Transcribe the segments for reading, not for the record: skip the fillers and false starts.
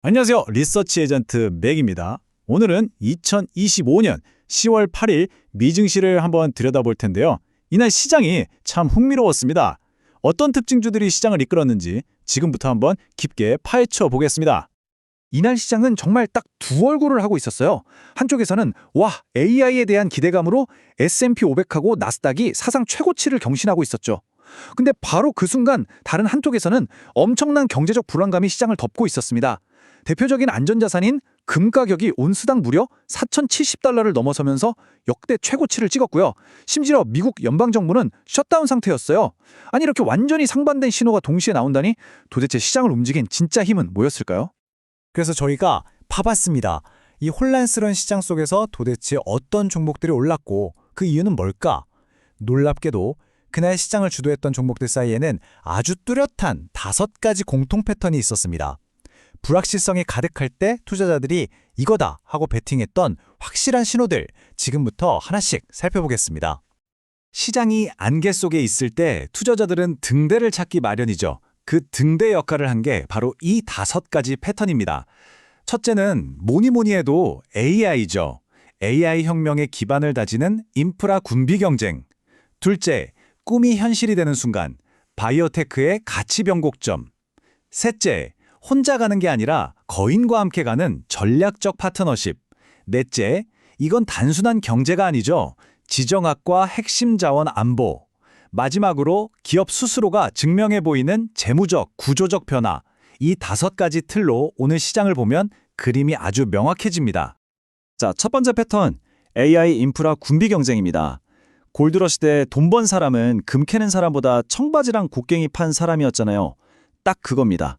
안녕하세요. 리서치 에이전트 맥입니다. 오늘은 2025년 10월 8일 미증시를 한번 들여다볼 텐데요. 이날 시장이 참 흥미로웠습니다. 어떤 특징주들이 시장을 이끌었는지 지금부터 한번 깊게 파헤쳐 보겠습니다. 이날 시장은 정말 딱 두 얼굴을 하고 있었어요. 한쪽에서는 와, AI에 대한 기대감으로 S&P 500하고 나스닥이 사상 최고치를 경신하고 있었죠. 근데 바로 그 순간 다른 한쪽에서는 엄청난 경제적 불안감이 시장을 덮고 있었습니다. 대표적인 안전자산인 금 가격이 온스당 무려 4,070달러를 넘어서면서 역대 최고치를 찍었고요. 심지어 미국 연방정부는 셧다운 상태였어요. 아니, 이렇게 완전히 상반된 신호가 동시에 나온다니 도대체 시장을 움직인 진짜 힘은 뭐였을까요? 그래서 저희가 파봤습니다. 이 혼란스러운 시장 속에서 도대체 어떤 종목들이 올랐고 그 이유는 뭘까? 놀랍게도 그날 시장을 주도했던 종목들 사이에는 아주 뚜렷한 5가지 공통 패턴이 있었습니다. 불확실성이 가득할 때 투자자들이 이거다 하고 베팅했던 확실한 신호들, 지금부터 하나씩 살펴보겠습니다. 시장이 안개 속에 있을 때 투자자들은 등대를 찾기 마련이죠. 그 등대 역할을 한 게 바로 이 5가지 패턴입니다. 첫째는 뭐니 해도 AI죠. AI 혁명의 기반을 다지는 인프라 군비 경쟁. 둘째, 꿈이 현실이 되는 순간, 바이오테크의 가치 변곡점. 셋째, 혼자 가는 게 아니라 거인과 함께 가는 전략적 파트너십. 넷째, 이건 단순한 경제가 아니죠. 지정학과 핵심 자원 안보. 마지막으로 기업 스스로가 증명해 보이는 재무적, 구조적 변화. 이 5가지 틀로 오늘 시장을 보면 그림이 아주 명확해집니다. 자, 첫 번째 패턴, AI 인프라 군비 경쟁입니다. 골드러시 때 돈 번 사람은 금 캐는 사람보다 청바지랑 곡괭이 판 사람이었잖아요. 딱 그겁니다.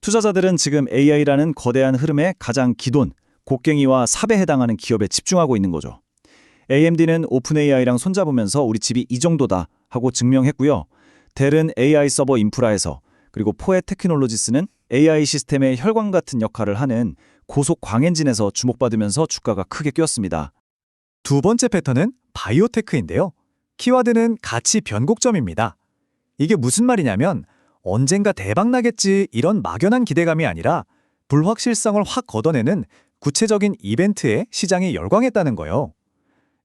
투자자들은 지금 AI라는 거대한 흐름의 가장 기존, 곡괭이와 삽에 해당하는 기업에 집중하고 있는 거죠. AMD는 오픈 AI랑 손잡으면서 우리 집이 이 정도다 하고 증명했고요. 델은 AI 서버 인프라에서, 그리고 포에 테크놀로지스는 AI 시스템의 혈관 같은 역할을 하는 고속 광엔진에서 주목받으면서 주가가 크게 뛰었습니다. 두 번째 패턴은 바이오테크인데요. 키워드는 가치 변곡점입니다. 이게 무슨 말이냐면 언젠가 대박 나겠지 이런 막연한 기대감이 아니라 불확실성을 확 걷어내는 구체적인 이벤트에 시장이 열광했다는 거예요.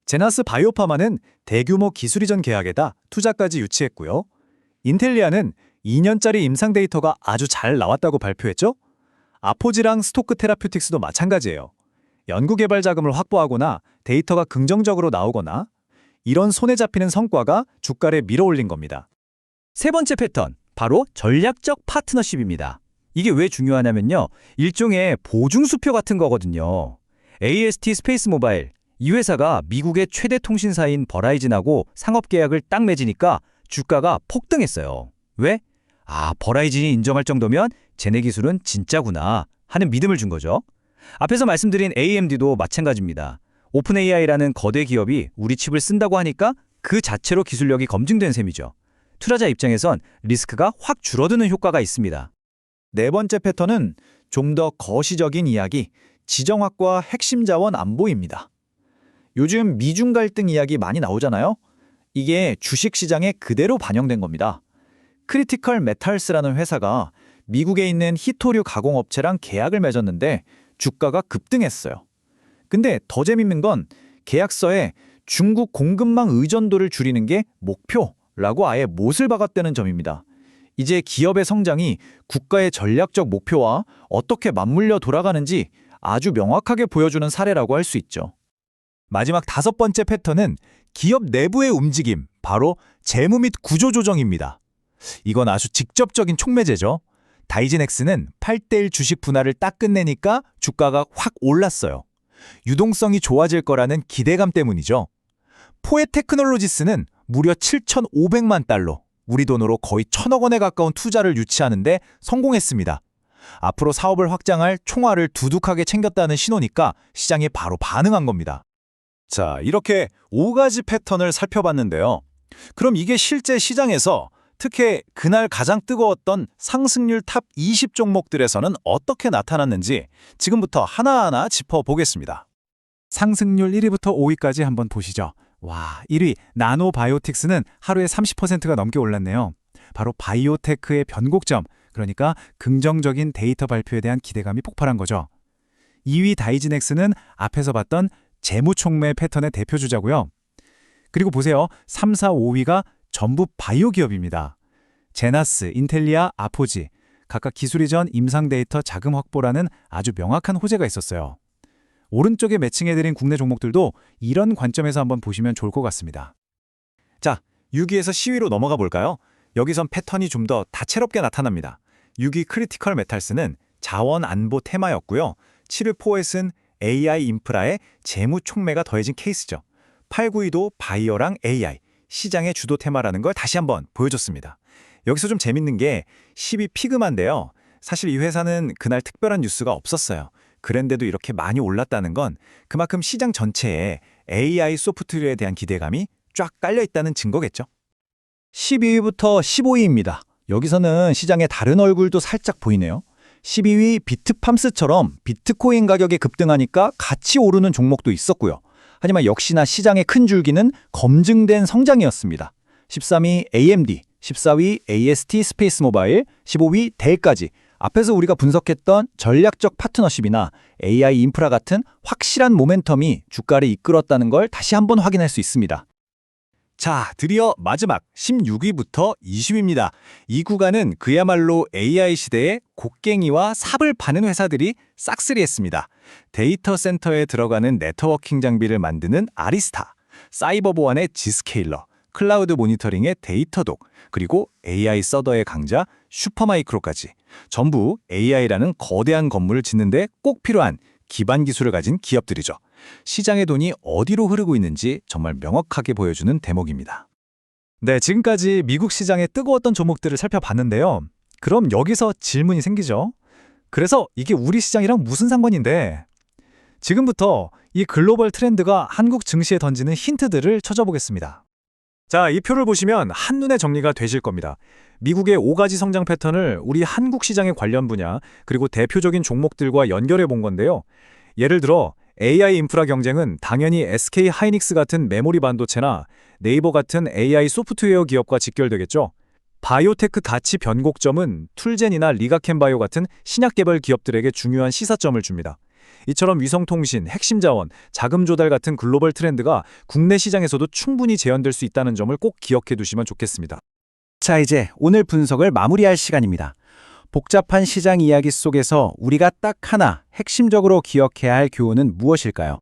제나스 바이오파마는 대규모 기술 이전 계약에다 투자까지 유치했고요. 인텔리아는 2년짜리 임상 데이터가 아주 잘 나왔다고 발표했죠. 아포지랑 스토크 테라퓨틱스도 마찬가지예요. 연구개발 자금을 확보하거나 데이터가 긍정적으로 나오거나 이런 손에 잡히는 성과가 주가를 밀어올린 겁니다. 세 번째 패턴, 바로 전략적 파트너십입니다. 이게 왜 중요하냐면요. 일종의 보증수표 같은 거거든요. AST 스페이스 모바일, 이 회사가 미국의 최대 통신사인 버라이즌하고 상업계약을 딱 맺으니까 주가가 폭등했어요. 왜? 버라이즌이 인정할 정도면 쟤네 기술은 진짜구나 하는 믿음을 준 거죠. 앞에서 말씀드린 AMD도 마찬가지입니다. 오픈 AI라는 거대 기업이 우리 칩을 쓴다고 하니까 그 자체로 기술력이 검증된 셈이죠. 투자자 입장에선 리스크가 확 줄어드는 효과가 있습니다. 네 번째 패턴은 좀 더 거시적인 이야기, 지정학과 핵심 자원 안보입니다. 요즘 미중 갈등 이야기 많이 나오잖아요. 이게 주식시장에 그대로 반영된 겁니다. 크리티컬 메탈스라는 회사가 미국에 있는 히토류 가공업체랑 계약을 맺었는데 주가가 급등했어요. 근데 더 재밌는 건 계약서에 중국 공급망 의존도를 줄이는 게 목표라고 아예 못을 박았다는 점입니다. 이제 기업의 성장이 국가의 전략적 목표와 어떻게 맞물려 돌아가는지 아주 명확하게 보여주는 사례라고 할 수 있죠. 마지막 5번째 패턴은 기업 내부의 움직임, 바로 재무 및 구조 조정입니다. 이건 아주 직접적인 촉매제죠. 다이진엑스는 8대1 주식 분할을 딱 끝내니까 주가가 확 올랐어요. 유동성이 좋아질 거라는 기대감 때문이죠. 포에 테크놀로지스는 무려 7,500만 달러, 우리 돈으로 거의 1,000억 원에 가까운 투자를 유치하는데 성공했습니다. 앞으로 사업을 확장할 총알을 두둑하게 챙겼다는 신호니까 시장이 바로 반응한 겁니다. 자, 이렇게 5가지 패턴을 살펴봤는데요. 그럼 이게 실제 시장에서 특히 그날 가장 뜨거웠던 상승률 탑 20 종목들에서는 어떻게 나타났는지 지금부터 하나하나 짚어보겠습니다. 상승률 1위부터 5위까지 한번 보시죠. 와, 1위 나노바이오틱스는 하루에 30%가 넘게 올랐네요. 바로 바이오테크의 변곡점, 그러니까 긍정적인 데이터 발표에 대한 기대감이 폭발한 거죠. 2위 다이지넥스는 앞에서 봤던 재무촉매 패턴의 대표주자고요. 그리고 보세요. 3, 4, 5위가 전부 바이오 기업입니다. 제나스, 인텔리아, 아포지 각각 기술 이전 임상 데이터 자금 확보라는 아주 명확한 호재가 있었어요. 오른쪽에 매칭해드린 국내 종목들도 이런 관점에서 한번 보시면 좋을 것 같습니다. 자, 6위에서 10위로 넘어가 볼까요? 여기선 패턴이 좀 더 다채롭게 나타납니다. 6위 크리티컬 메탈스는 자원 안보 테마였고요. 7위 포엣은 AI 인프라에 재무 촉매가 더해진 케이스죠. 8, 9위도 바이오랑 AI, 시장의 주도 테마라는 걸 다시 한번 보여줬습니다. 여기서 좀 재밌는 게 10위 피그마인데요. 사실 이 회사는 그날 특별한 뉴스가 없었어요. 그런데도 이렇게 많이 올랐다는 건 그만큼 시장 전체에 AI 소프트웨어에 대한 기대감이 쫙 깔려 있다는 증거겠죠. 12위부터 15위입니다. 여기서는 시장의 다른 얼굴도 살짝 보이네요. 12위 비트팜스처럼 비트코인 가격이 급등하니까 같이 오르는 종목도 있었고요. 하지만 역시나 시장의 큰 줄기는 검증된 성장이었습니다. 13위 AMD, 14위 AST 스페이스 모바일, 15위 델까지 앞에서 우리가 분석했던 전략적 파트너십이나 AI 인프라 같은 확실한 모멘텀이 주가를 이끌었다는 걸 다시 한번 확인할 수 있습니다. 자, 드디어 마지막 16위부터 20위입니다. 이 구간은 그야말로 AI 시대의 곡괭이와 삽을 파는 회사들이 싹쓸이했습니다. 데이터 센터에 들어가는 네트워킹 장비를 만드는 아리스타, 사이버보안의 지스케일러, 클라우드 모니터링의 데이터독, 그리고 AI 서더의 강자 슈퍼마이크로까지 전부 AI라는 거대한 건물을 짓는데 꼭 필요한 기반 기술을 가진 기업들이죠. 시장의 돈이 어디로 흐르고 있는지 정말 명확하게 보여주는 대목입니다. 네, 지금까지 미국 시장의 뜨거웠던 종목들을 살펴봤는데요. 그럼 여기서 질문이 생기죠. 그래서 이게 우리 시장이랑 무슨 상관인데? 지금부터 이 글로벌 트렌드가 한국 증시에 던지는 힌트들을 찾아보겠습니다. 자, 이 표를 보시면 한눈에 정리가 되실 겁니다. 미국의 5가지 성장 패턴을 우리 한국 시장의 관련 분야, 그리고 대표적인 종목들과 연결해 본 건데요. 예를 들어 AI 인프라 경쟁은 당연히 SK 하이닉스 같은 메모리 반도체나 네이버 같은 AI 소프트웨어 기업과 직결되겠죠. 바이오테크 가치 변곡점은 툴젠이나 리가켄바이오 같은 신약 개발 기업들에게 중요한 시사점을 줍니다. 이처럼 위성통신, 핵심 자원, 자금 조달 같은 글로벌 트렌드가 국내 시장에서도 충분히 재현될 수 있다는 점을 꼭 기억해 두시면 좋겠습니다. 자, 이제 오늘 분석을 마무리할 시간입니다. 복잡한 시장 이야기 속에서 우리가 딱 하나 핵심적으로 기억해야 할 교훈은 무엇일까요?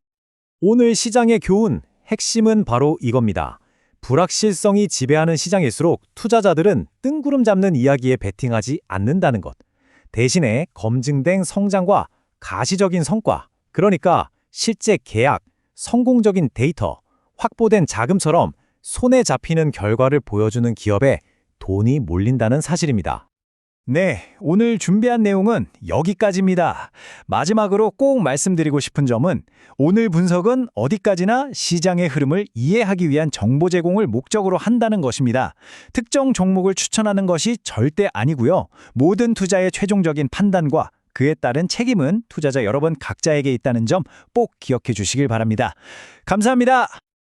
오늘 시장의 교훈, 핵심은 바로 이겁니다. 불확실성이 지배하는 시장일수록 투자자들은 뜬구름 잡는 이야기에 베팅하지 않는다는 것. 대신에 검증된 성장과 가시적인 성과, 그러니까 실제 계약, 성공적인 데이터, 확보된 자금처럼 손에 잡히는 결과를 보여주는 기업에 돈이 몰린다는 사실입니다. 네, 오늘 준비한 내용은 여기까지입니다. 마지막으로 꼭 말씀드리고 싶은 점은 오늘 분석은 어디까지나 시장의 흐름을 이해하기 위한 정보 제공을 목적으로 한다는 것입니다. 특정 종목을 추천하는 것이 절대 아니고요. 모든 투자의 최종적인 판단과 그에 따른 책임은 투자자 여러분 각자에게 있다는 점 꼭 기억해 주시길 바랍니다. 감사합니다.